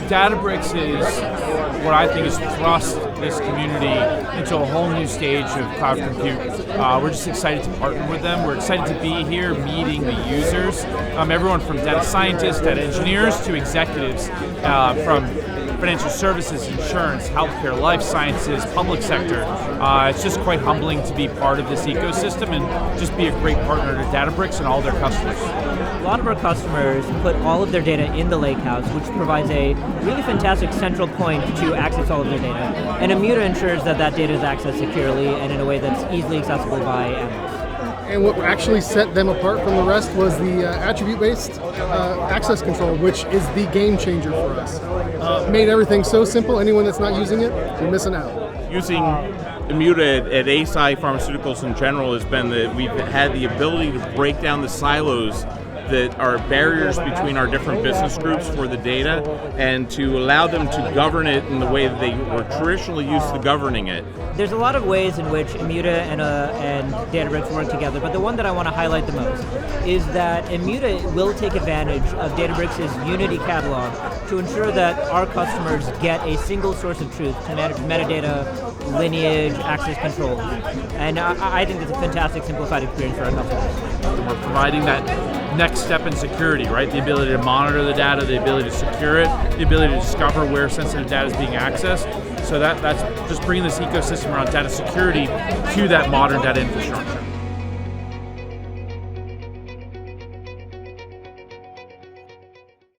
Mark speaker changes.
Speaker 1: Databricks is what I think is thrust this community into a whole new stage of cloud compute. We're just excited to partner with them. We're excited to be here meeting the users, everyone from data scientists, data engineers, to executives from financial services, insurance, healthcare, life sciences, public sector. It's just quite humbling to be part of this ecosystem and just be a great partner to Databricks and all their customers.
Speaker 2: A lot of our customers put all of their data in the lakehouse, which provides a really fantastic central point to access all of their data. And Immuta ensures that that data is accessed securely and in a way that's easily accessible by analysts.
Speaker 3: And what actually set them apart from the rest was the attribute-based access control, which is the game changer for us. Made everything so simple, anyone that's not using it, you're missing out.
Speaker 4: Using Immuta at Eisai Pharmaceuticals in general has been that we've had the ability to break down the silos that are barriers between our different business groups for the data and to allow them to govern it in the way that they were traditionally used to governing it.
Speaker 2: There's a lot of ways in which Immuta and Databricks work together, but the one that I want to highlight the most is that Immuta will take advantage of Databricks' Unity catalog to ensure that our customers get a single source of truth to manage metadata, lineage, access control. And I think it's a fantastic simplified experience for our customers.
Speaker 1: We're providing that next step in security, right? The ability to monitor the data, the ability to secure it, the ability to discover where sensitive data is being accessed. So that's just bringing this ecosystem around data security to that modern data infrastructure.